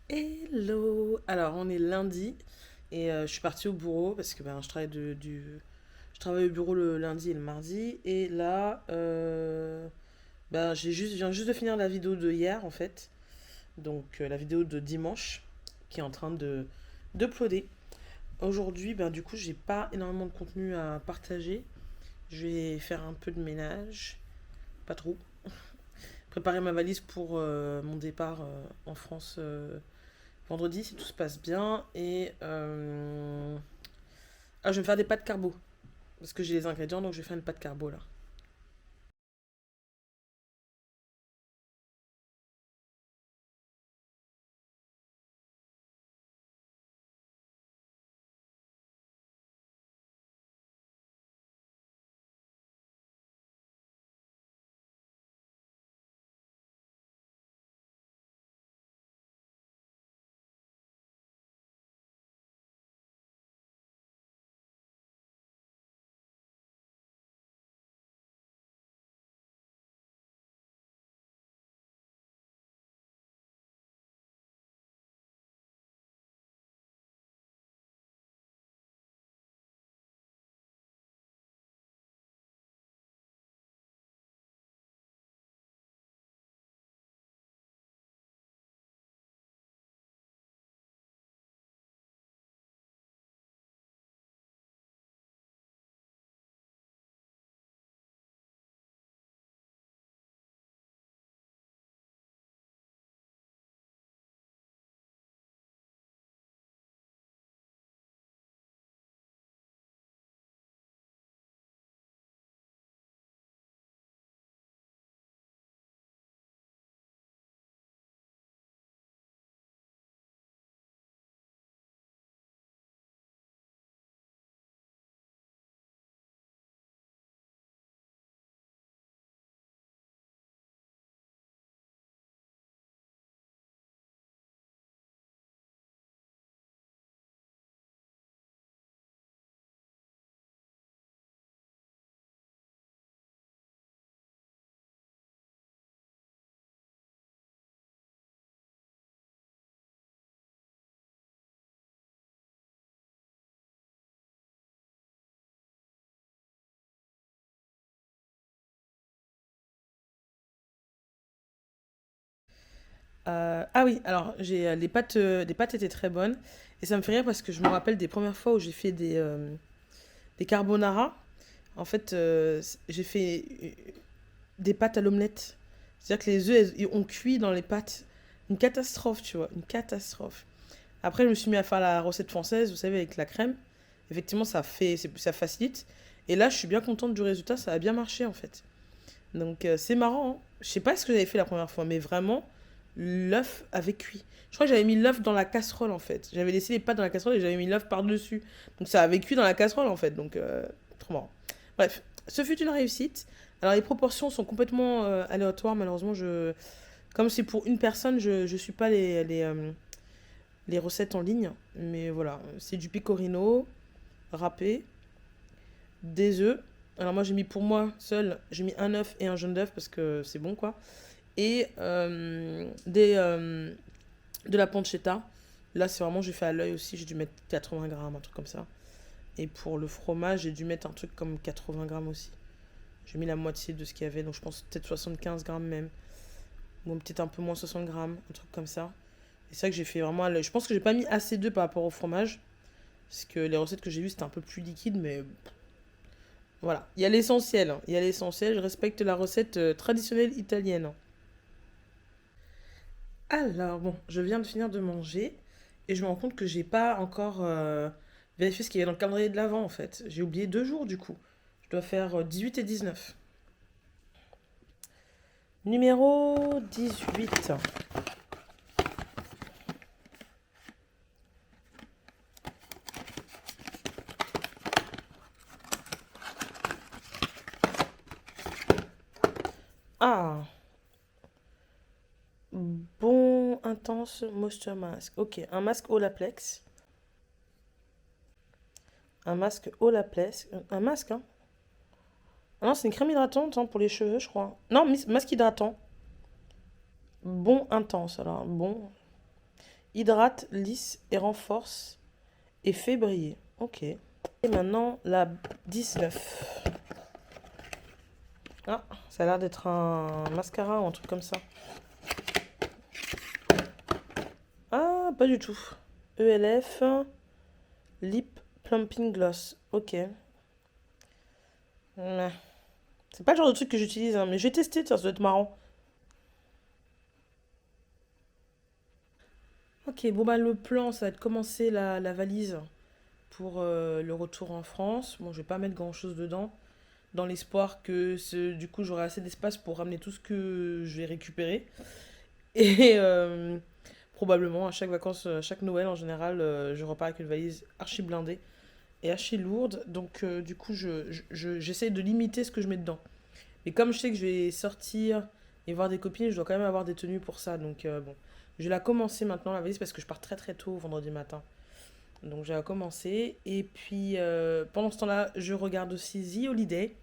Hello! Alors, on est lundi et je suis partie au bureau parce que je travaille au bureau le lundi et le mardi. Et là, je viens juste de finir la vidéo de hier en fait. Donc, la vidéo de dimanche qui est en train d'uploader. Aujourd'hui, du coup, j'ai pas énormément de contenu à partager. Je vais faire un peu de ménage, pas trop. Préparer ma valise pour mon départ en France vendredi si tout se passe bien. Je vais me faire des pâtes carbo. Parce que j'ai les ingrédients, donc je vais faire une pâte carbo là. Ah oui, alors les pâtes étaient très bonnes. Et ça me fait rire parce que je me rappelle des premières fois où j'ai fait des carbonara. En fait, j'ai fait des pâtes à l'omelette. C'est-à-dire que les œufs, ils ont cuit dans les pâtes. Une catastrophe, tu vois, une catastrophe. Après, je me suis mis à faire la recette française, vous savez, avec la crème. Effectivement, ça facilite. Et là, je suis bien contente du résultat, ça a bien marché en fait. Donc c'est marrant, hein. Je sais pas ce que j'avais fait la première fois, mais vraiment, l'œuf avait cuit. Je crois que j'avais mis l'œuf dans la casserole en fait. J'avais laissé les pâtes dans la casserole et j'avais mis l'œuf par-dessus. Donc ça avait cuit dans la casserole en fait. Donc trop marrant. Bref, ce fut une réussite. Alors les proportions sont complètement aléatoires. Malheureusement, comme c'est pour une personne, je suis pas les recettes en ligne. Mais voilà, c'est du pecorino râpé, des œufs. Alors moi j'ai mis pour moi seul, j'ai mis un œuf et un jaune d'œuf parce que c'est bon quoi. Et de la pancetta. Là c'est vraiment, j'ai fait à l'œil aussi, j'ai dû mettre 80 grammes, un truc comme ça. Et pour le fromage, j'ai dû mettre un truc comme 80 grammes aussi. J'ai mis la moitié de ce qu'il y avait, donc je pense peut-être 75 grammes même. Ou peut-être un peu moins 60 grammes, un truc comme ça. Et c'est ça que j'ai fait vraiment à l'œil. Je pense que j'ai pas mis assez d'œufs par rapport au fromage. Parce que les recettes que j'ai vues, c'était un peu plus liquide, mais voilà. Il y a l'essentiel, hein. Il y a l'essentiel. Je respecte la recette traditionnelle italienne. Alors, bon, je viens de finir de manger et je me rends compte que j'ai pas encore vérifié ce qu'il y a dans le calendrier de l'avant en fait. J'ai oublié 2 jours du coup. Je dois faire 18 et 19. Numéro 18. Ah, bon intense moisture mask. Ok, un masque Olaplex. Un masque Olaplex. Un masque, hein. Ah non, c'est une crème hydratante hein, pour les cheveux, je crois. Non, masque hydratant. Bon intense, alors bon. Hydrate, lisse et renforce et fait briller. Ok. Et maintenant, la 19. Ah, ça a l'air d'être un mascara ou un truc comme ça. Ah, pas du tout. ELF, Lip Plumping Gloss. Ok. C'est pas le genre de truc que j'utilise, hein, mais j'ai testé, tiens, ça doit être marrant. Ok, bon bah le plan, ça va être commencer la valise pour le retour en France. Bon, je vais pas mettre grand-chose dedans, dans l'espoir que du coup j'aurai assez d'espace pour ramener tout ce que je vais récupérer. Et probablement à chaque vacances, à chaque Noël en général, je repars avec une valise archi blindée et archi lourde. Donc du coup, j'essaie de limiter ce que je mets dedans. Mais comme je sais que je vais sortir et voir des copines, je dois quand même avoir des tenues pour ça. Donc bon, je vais la commencer maintenant la valise parce que je pars très très tôt vendredi matin. Donc je vais la commencer. Et puis pendant ce temps-là, je regarde aussi The Holiday.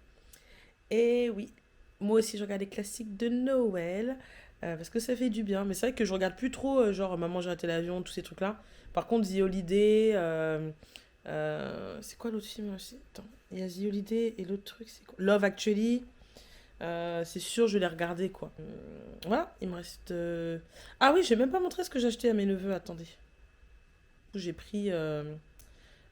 Et oui, moi aussi je regarde les classiques de Noël. Parce que ça fait du bien. Mais c'est vrai que je regarde plus trop, genre Maman j'ai raté l'avion, tous ces trucs-là. Par contre, The Holiday. C'est quoi l'autre film aussi? Attends, il y a The Holiday et l'autre truc, c'est quoi? Love Actually. C'est sûr, je vais les regarder, quoi. Voilà, il me reste. Ah oui, j'ai même pas montré ce que j'ai acheté à mes neveux. Attendez. J'ai pris.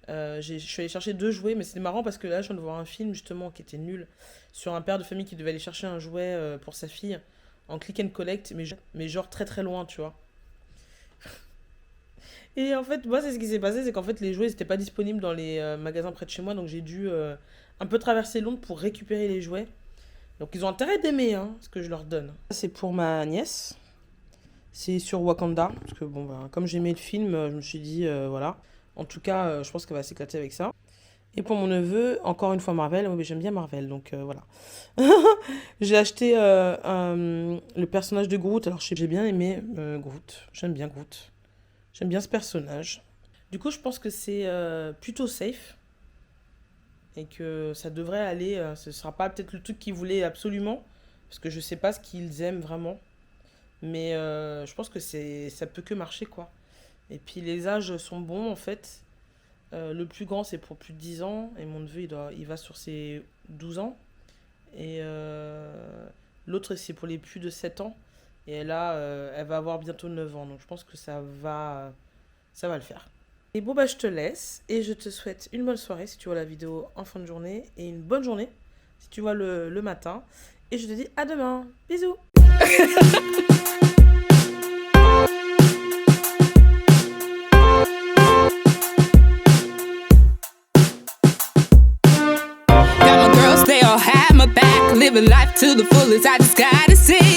Je suis allée chercher 2 jouets, mais c'était marrant parce que là, je viens de voir un film justement qui était nul sur un père de famille qui devait aller chercher un jouet pour sa fille en click and collect, mais genre très très loin, tu vois. Et en fait, moi, c'est ce qui s'est passé, c'est qu'en fait, les jouets n'étaient pas disponibles dans les magasins près de chez moi, donc j'ai dû un peu traverser Londres pour récupérer les jouets. Donc ils ont intérêt d'aimer hein, ce que je leur donne. Ça, c'est pour ma nièce. C'est sur Wakanda. Parce que bon, bah, comme j'aimais le film, je me suis dit, voilà. En tout cas, je pense qu'elle va s'éclater avec ça. Et pour mon neveu, encore une fois Marvel. Oui, mais j'aime bien Marvel, donc voilà. J'ai acheté le personnage de Groot. Alors j'ai bien aimé Groot. J'aime bien Groot. J'aime bien ce personnage. Du coup, je pense que c'est plutôt safe. Et que ça devrait aller. Ce sera pas peut-être le truc qu'ils voulaient absolument. Parce que je sais pas ce qu'ils aiment vraiment. Mais je pense que ça peut que marcher, quoi. Et puis les âges sont bons, en fait. Le plus grand, c'est pour plus de 10 ans. Et mon neveu, il va sur ses 12 ans. Et l'autre, c'est pour les plus de 7 ans. Et là, elle va avoir bientôt 9 ans. Donc je pense que ça va le faire. Et bon, bah, je te laisse. Et je te souhaite une bonne soirée si tu vois la vidéo en fin de journée. Et une bonne journée si tu vois le matin. Et je te dis à demain. Bisous. Got my girls, they all have my back. Living life to the fullest, I just gotta say